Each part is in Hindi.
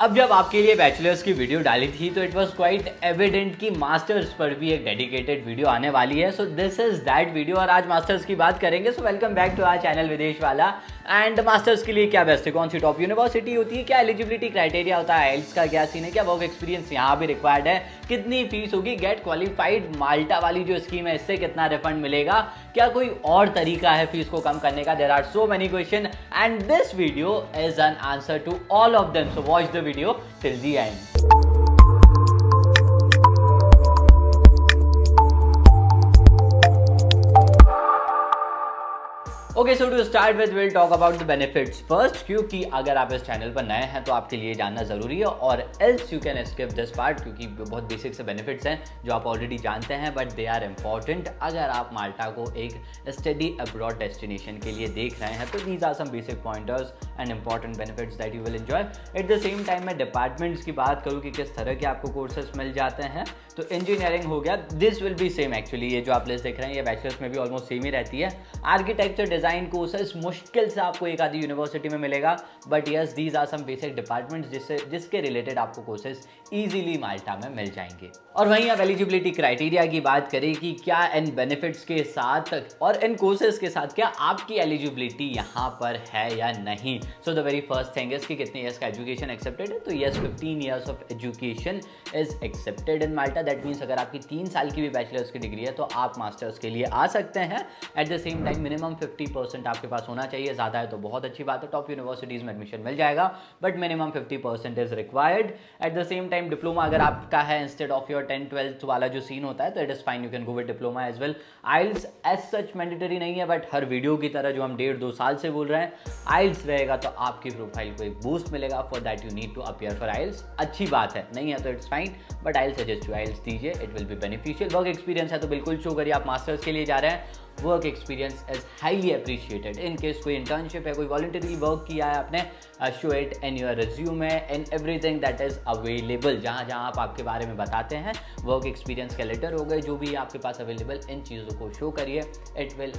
अब जब आपके लिए बैचलर्स की वीडियो डाली थी तो इट वाज क्वाइट एविडेंट कि मास्टर्स पर भी एक डेडिकेटेड वीडियो आने वाली है। So this is that video और आज मास्टर्स की बात करेंगे। So welcome back to our channel Videsh Wala. And masters के लिए क्या बेस्ट है, कौन सी टॉप यूनिवर्सिटी होती है, क्या एलिजिबिलिटी क्राइटेरिया होता है, आइल्स का क्या सीन है, क्या वर्क एक्सपीरियंस यहाँ भी रिक्वायर्ड है, कितनी फीस होगी, गेट क्वालिफाइड माल्टा वाली जो स्कीम है इससे कितना रिफंड मिलेगा, क्या कोई और तरीका है फीस को कम करने का। There are so many question and this video is an answer to all of them. So watch the video till the end. Okay, so to start with will talk about the benefits first, क्योंकि अगर आप इस चैनल पर नए हैं तो आपके लिए जानना जरूरी है और else you can skip this part, क्योंकि बहुत बेसिक से बेनिफिट्स हैं जो आप ऑलरेडी जानते हैं बट दे आर इंपॉर्टेंट अगर आप माल्टा को एक स्टडी अब्रॉड डेस्टिनेशन के लिए देख रहे हैं। तो these are some basic pointers and important benefits that you will enjoy. At the same time मैं डिपार्टमेंट्स की बात करूँ कि किस तरह के आपको कोर्सेज मिल जाते हैं, तो इंजीनियरिंग हो गया, this will be same actually, ये जो आप लिस्ट देख रहे हैं ये बैचलर्स में भी ऑलमोस्ट सेम ही रहती है। आर्किटेक्चर डिजाइन कोर्सेज मुश्किल से आपको एक आधी यूनिवर्सिटी में मिलेगा, but yes these are some basic departments जिसके रिलेटेड आपको कोर्सेज इजीली माल्टा में मिल जाएंगे। और वहीं अब एलिजिबिलिटी क्राइटेरिया की बात करें कि क्या इन बेनिफिट्स के साथ और इन कोर्सेज के साथ क्या आपकी एलिजिबिलिटी यहाँ पर है या नहीं। So the very first thing is कि कितने ईयर्स का एजुकेशन एक्सेप्टेड है। तो yes 15 years of education is accepted in Malta. That means अगर आपकी 3 साल की भी बैचलर्स की डिग्री है तो आप मास्टर्स के लिए आ सकते हैं। Eight the same time minimum 50% आपके पास होना चाहिए, ज़्यादा है तो बहुत अच्छी बात है, टॉप यूनिवर्सिटीज़ में एडमिशन मिल जाएगा, but minimum 50% is required. Eight the same time diploma अगर आपका है इंस्टेड ऑफ योर 10th-12th वाला जो सीन होता है तो it is fine, you can go with diploma as well. IELTS as such mandatory नहीं है, बट हर वीडियो की तरह जो हम 1.5-2 साल से बोल रहे हैं आइल्स रहेगा तो आपकी प्रोफाइल को एक बूस्ट मिलेगा। For that you need to appear for IELTS. अच्छी बात है, नहीं है तो it's fine, but I suggest you IELTS दीजिए, it will be beneficial. Work experience है तो बिल्कुल शो करिए, आप मास्टर्स के लिए जा रहे हैं, work experience is highly appreciated. In case कोई इंटर्नशिप है, कोई वॉलंटरी वर्क किया है आपने, show it in your resume in everything that is available. जहाँ जहाँ आप आपके बारे में बताते हैं, वर्क एक्सपीरियंस के लेटर हो गए, जो भी आपके पास अवेलेबल, इन चीज़ों को शो करिए। It will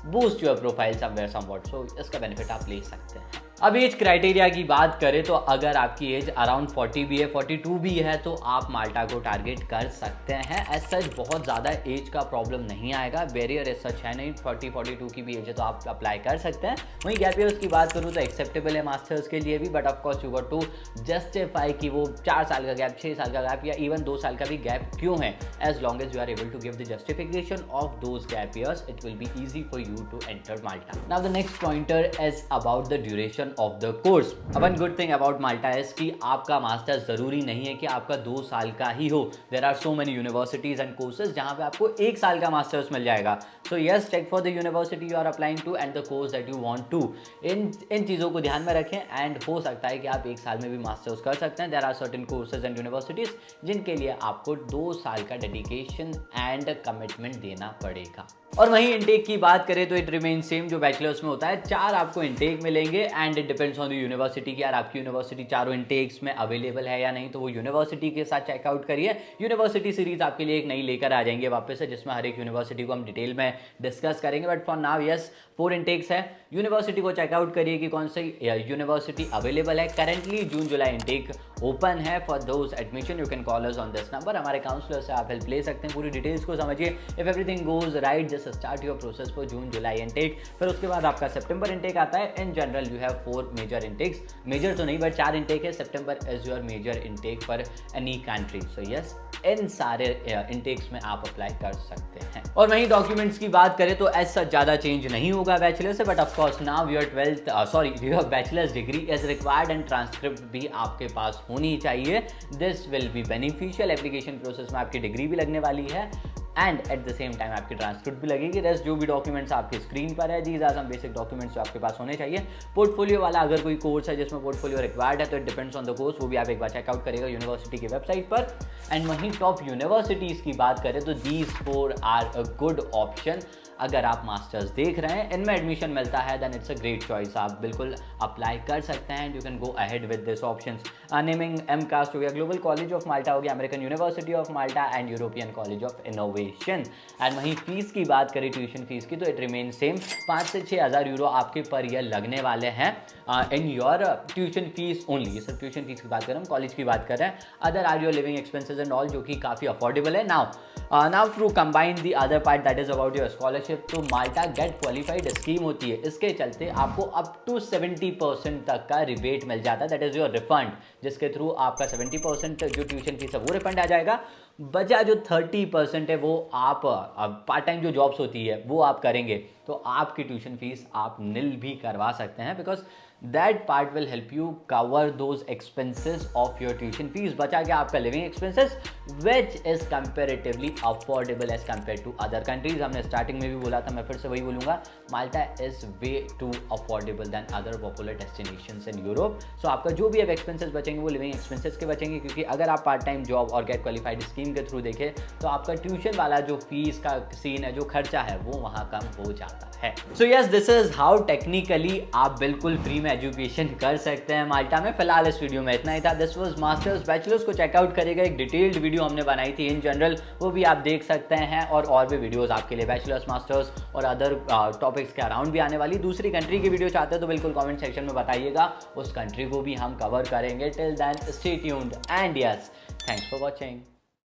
boost your profile somewhere somewhat. So इसका बेनिफिट आप ले सकते हैं। अब एज क्राइटेरिया की बात करें तो अगर आपकी एज अराउंड 40 भी है, 42 भी है, तो आप माल्टा को टारगेट कर सकते हैं। एज सच बहुत ज़्यादा एज का प्रॉब्लम नहीं आएगा, बैरियर एज सच है नहीं, 40-42 की भी एज है तो आप अप्लाई कर सकते हैं। वहीं गैप ईयर्स की बात करूँ तो एक्सेप्टेबल है मास्टर्स के लिए भी, but of course you got to justify कि वो 4 साल का गैप, 6 साल का गैप या इवन 2 साल का भी गैप क्यों है। As long as you are able to give the justification of those gap years, it will be easy for you to enter Malta. Now the next pointer is about the duration of the course. अब one good thing about Malta is कि आपका मास्टर्स जरूरी नहीं है कि आपका 2 साल का ही हो। There are so many universities and courses जहां पे आपको 1 साल का मास्टर्स मिल जाएगा। So yes, check for the university you are applying to and the course that you want to. इन चीज़ों को ध्यान में रखें एंड हो सकता है कि आप 1 साल में भी मास्टर्स कर सकते हैं। There are certain courses and universities जिनके लिए आपको 2 साल का डेडिकेशन एंड कमिटमेंट देना पड़ेगा। और वहीं इनटेक की बात करें तो इट रिमेन सेम जो बैचलर्स में होता है, 4 आपको इनटेक मिलेंगे and it depends on the university कि यार आपकी यूनिवर्सिटी चारों इनटेक्स में अवेलेबल है या नहीं, तो वो यूनिवर्सिटी के साथ चेकआउट करिए। यूनिवर्सिटी सीरीज आपके लिए एक नई लेकर आ जाएंगे वापस से, जिसमें हर एक यूनिवर्सिटी को हम डिटेल में डिस्कस करेंगे, but for now yes 4 intakes है। यूनिवर्सिटी को चेकआउट करिए कि कौन सी यूनिवर्सिटी अवेलेबल है। करंटली जून जुलाई इनटेक ओपन है। For those admission you can call us on this number. हमारे काउंसलर से आप हेल्प ले सकते हैं, पूरी डिटेल्स को समझिए। If everything goes right just start your process for June July intake. फिर उसके बाद आपका सितंबर इनटेक आता है। In general you have 4 major intakes, major तो नहीं बट 4 इनटेक है। September is your major intake for any country. So yes, इन सारे इनटेक्स में आप अप्लाई कर सकते हैं। और वहीं डॉक्यूमेंट्स की बात करें तो एज सच ज़्यादा चेंज नहीं होगा बैचलर से, but of course now your your bachelors degree is required and transcript भी आपके पास होनी चाहिए। This will be beneficial. Application process में आपकी डिग्री भी लगने वाली है and eight the same time आपकी ट्रांसक्रिप्ट भी लगेगी। रेस्ट जो भी डॉक्यूमेंट्स आपके स्क्रीन पर है, these are some basic documents जो आपके पास होने चाहिए। पोर्टफोलियो वाला अगर कोई कोर्स है जिसमें पोर्टफोलियो रिक्वायर्ड है तो it depends on the course, वो भी आप एक बार चेकआउट करेगा यूनिवर्सिटी की वेबसाइट पर। एंड वहीं टॉप यूनिवर्सिटीज़ की बात करें तो these 4 are a good option. अगर आप मास्टर्स देख रहे हैं, इनमें एडमिशन मिलता है, then it's a great choice. आप बिल्कुल अप्लाई कर सकते हैं, you can go ahead with this options. Naming MCAST हो गया, ग्लोबल कॉलेज ऑफ माल्टा हो गया, American university of Malta and European college of innovation. And वहीं फीस की बात करें, ट्यूशन फीस की, तो इट रिमेन सेम, 5 से 6 हज़ार यूरो आपके पर ईयर लगने वाले हैं in your tuition fees only. ये सब ट्यूशन फीस की बात कर रहे हैं, हम कॉलेज की बात कर रहे हैं। Other are your living expenses and all, जो कि काफ़ी अफोर्डेबल है। Now to combine the other part that is about your scholarship, तो माल्टा गेट क्वालिफाइड स्कीम होती है, इसके चलते आपको अप टू 70% तक का रिबेट मिल जाता है, दैट इज योर रिफंड, जिसके थ्रू आपका 70% जो ट्यूशन फीस है वो रिफंड आ जाएगा। बचा जो 30% है वो आप पार्ट टाइम जो जॉब्स होती है वो आप करेंगे, तो आपकी ट्यूशन फीस आप निल भी करवा सकते हैं, because that part will help you cover those expenses of your tuition fees. बचा गया आपका living expenses, which is comparatively affordable as compare to other countries. हमने स्टार्टिंग में भी बोला था, मैं फिर से वही बोलूंगा, Malta is way too affordable than other popular destinations in Europe. So आपका जो भी अब एक्सपेंसेस बचेंगे वो लिविंग एक्सपेंसेस के बचेंगे, क्योंकि अगर आप पार्ट टाइम जॉब और गेट क्वालिफाइड स्कीम के थ्रू देखें तो आपका ट्यूशन वाला जो फीस का सीन है, जो खर्चा है, वो वहाँ कम हो जाता है। So yes, this is how technically आप बिल्कुल फ्री में एजुकेशन कर सकते हैं माल्टा में। फिलहाल इस वीडियो में इतना ही था। दिस वाज मास्टर्स बैचलर्स को चेकआउट करिएगा, एक डिटेल्ड वीडियो हमने बनाई थी इन जनरल, वो भी आप देख सकते हैं, और भी वीडियोस आपके लिए बैचलर्स, मास्टर्स और अदर टॉपिक्स के अराउंड भी आने वाली। दूसरी कंट्री की वीडियो चाहते हैं तो बिल्कुल कमेंट सेक्शन में बताइएगा, उस कंट्री को भी हम कवर करेंगे। Till then stay tuned and yes, thanks for watching.